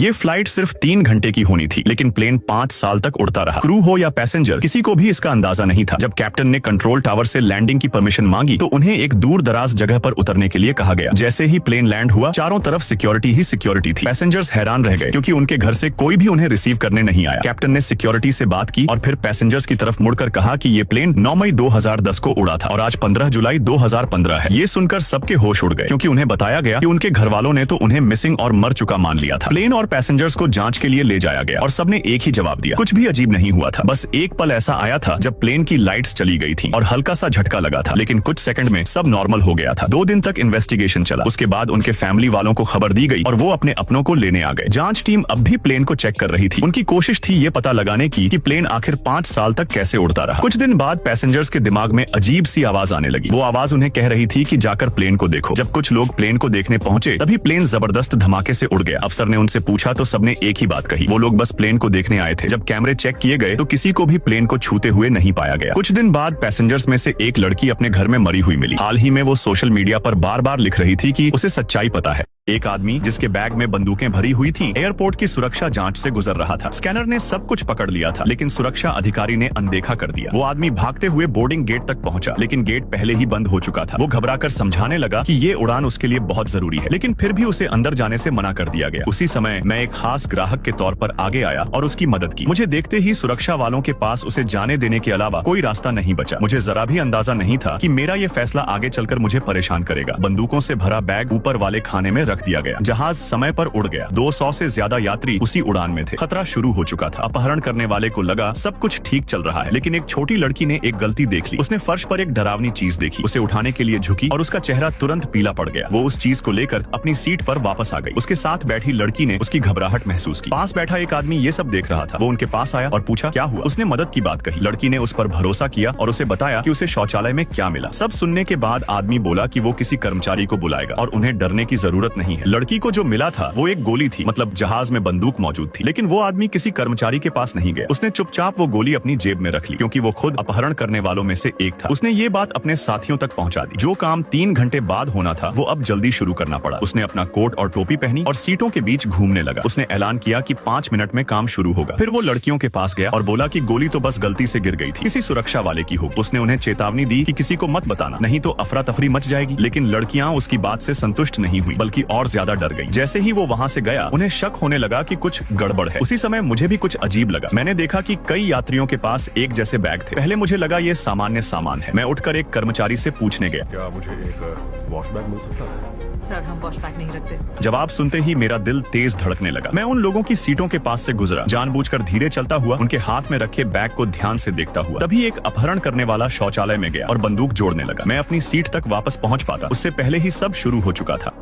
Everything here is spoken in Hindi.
ये फ्लाइट सिर्फ 3 घंटे की होनी थी, लेकिन प्लेन 5 साल तक उड़ता रहा। क्रू हो या पैसेंजर, किसी को भी इसका अंदाजा नहीं था। जब कैप्टन ने कंट्रोल टावर से लैंडिंग की परमिशन मांगी तो उन्हें एक दूर दराज जगह पर उतरने के लिए कहा गया। जैसे ही प्लेन लैंड हुआ, चारों तरफ सिक्योरिटी ही सिक्योरिटी थी। पैसेंजर्स हैरान रह गए क्योंकि उनके घर से कोई भी उन्हें रिसीव करने नहीं आया। कैप्टन ने सिक्योरिटी से बात की और फिर पैसेंजर्स की तरफ मुड़कर कहा कि ये प्लेन 9 मई 2010 को उड़ा था और आज 15 जुलाई 2015 है। ये सुनकर सबके होश उड़ गए क्योंकि उन्हें बताया गया कि उनके घर वालों ने तो उन्हें मिसिंग और मर चुका मान लिया था। प्लेन और पैसेंजर्स को जांच के लिए ले जाया गया और सबने एक ही जवाब दिया। कुछ भी अजीब नहीं हुआ था। बस एक पल ऐसा आया था जब प्लेन की लाइट्स चली गई थी और हल्का सा झटका लगा था, लेकिन कुछ सेकंड में सब नॉर्मल हो गया था। 2 दिन तक इन्वेस्टिगेशन चला। उसके बाद उनके फैमिली वालों को खबर दी गई और वो अपने अपनों को लेने आ गए। जांच टीम अब भी प्लेन को चेक कर रही थी। उनकी कोशिश थी ये पता लगाने की कि प्लेन आखिर 5 साल तक कैसे उड़ता रहा। कुछ दिन बाद पैसेंजर्स के दिमाग में अजीब सी आवाज आने लगी। वो आवाज उन्हें कह रही थी कि जाकर प्लेन को देखो। जब कुछ लोग प्लेन को देखने पहुंचे तभी प्लेन जबरदस्त धमाके से उड़ गया। अफसर ने उनसे पूछा तो सबने एक ही बात कही, वो लोग बस प्लेन को देखने आए थे। जब कैमरे चेक किए गए तो किसी को भी प्लेन को छूते हुए नहीं पाया गया। कुछ दिन बाद पैसेंजर्स में से एक लड़की अपने घर में मरी हुई मिली। हाल ही में वो सोशल मीडिया पर बार-बार लिख रही थी कि उसे सच्चाई पता है। एक आदमी जिसके बैग में बंदूकें भरी हुई थी एयरपोर्ट की सुरक्षा जांच से गुजर रहा था। स्कैनर ने सब कुछ पकड़ लिया था, लेकिन सुरक्षा अधिकारी ने अनदेखा कर दिया। वो आदमी भागते हुए बोर्डिंग गेट तक पहुंचा, लेकिन गेट पहले ही बंद हो चुका था। वो घबराकर समझाने लगा कि ये उड़ान उसके लिए बहुत जरूरी है, लेकिन फिर भी उसे अंदर जाने से मना कर दिया गया। उसी समय मैं एक खास ग्राहक के तौर पर आगे आया और उसकी मदद की। मुझे देखते ही सुरक्षा वालों के पास उसे जाने देने के अलावा कोई रास्ता नहीं बचा। मुझे जरा भी अंदाजा नहीं था कि मेरा ये फैसला आगे चलकर मुझे परेशान करेगा। बंदूकों से भरा बैग ऊपर वाले खाने में रख दिया गया। जहाज समय पर उड़ गया। 200 से ज्यादा यात्री उसी उड़ान में थे। खतरा शुरू हो चुका था। अपहरण करने वाले को लगा सब कुछ ठीक चल रहा है, लेकिन एक छोटी लड़की ने एक गलती देख ली। उसने फर्श पर एक डरावनी चीज देखी। उसे उठाने के लिए झुकी और उसका चेहरा तुरंत पीला पड़ गया। वो उस चीज को लेकर अपनी सीट पर वापस आ गई। उसके साथ बैठी लड़की ने उसकी घबराहट महसूस की। पास बैठा एक आदमी ये सब देख रहा था। वो उनके पास आया और पूछा क्या हुआ। उसने मदद की बात कही। लड़की ने उस पर भरोसा किया और उसे बताया कि उसे शौचालय में क्या मिला। सब सुनने के बाद आदमी बोला कि वो किसी कर्मचारी को बुलाएगा और उन्हें डरने की जरूरत नहीं है। लड़की को जो मिला था वो एक गोली थी, मतलब जहाज में बंदूक मौजूद थी, लेकिन वो आदमी किसी कर्मचारी के पास नहीं गया। उसने चुपचाप वो गोली अपनी जेब में रख ली क्योंकि वो खुद अपहरण करने वालों में से एक था। उसने ये बात अपने साथियों तक पहुंचा दी। जो काम 3 घंटे बाद होना था वो अब जल्दी शुरू करना पड़ा। उसने अपना कोट और टोपी पहनी और सीटों के बीच घूमने लगा। उसने ऐलान किया कि 5 मिनट में काम शुरू होगा। फिर वो लड़कियों के पास गया और बोला कि गोली तो बस गलती से गिर गई थी, किसी सुरक्षा वाले की होगी। उसने उन्हें चेतावनी दी कि किसी को मत बताना, नहीं तो अफरा तफरी मच जाएगी। लेकिन लड़कियां उसकी बात से संतुष्ट नहीं हुई, बल्कि और ज्यादा डर गई। जैसे ही वो वहाँ से गया उन्हें शक होने लगा कि कुछ गड़बड़ है। उसी समय मुझे भी कुछ अजीब लगा। मैंने देखा कि कई यात्रियों के पास एक जैसे बैग थे। पहले मुझे लगा ये सामान्य सामान है। मैं उठकर एक कर्मचारी से पूछने गया, क्या मुझे एक वॉश बैग मिल सकता है? सर, हम वॉश बैग नहीं रखते। जवाब सुनते ही मेरा दिल तेज धड़कने लगा। मैं उन लोगों की सीटों के पास से गुजरा, जानबूझकर धीरे चलता हुआ, उनके हाथ में रखे बैग को ध्यान से देखता हुआ। तभी एक अपहरण करने वाला शौचालय में गया और बंदूक जोड़ने लगा। मैं अपनी सीट तक वापस पहुंच पाता उससे पहले ही सब शुरू हो चुका था।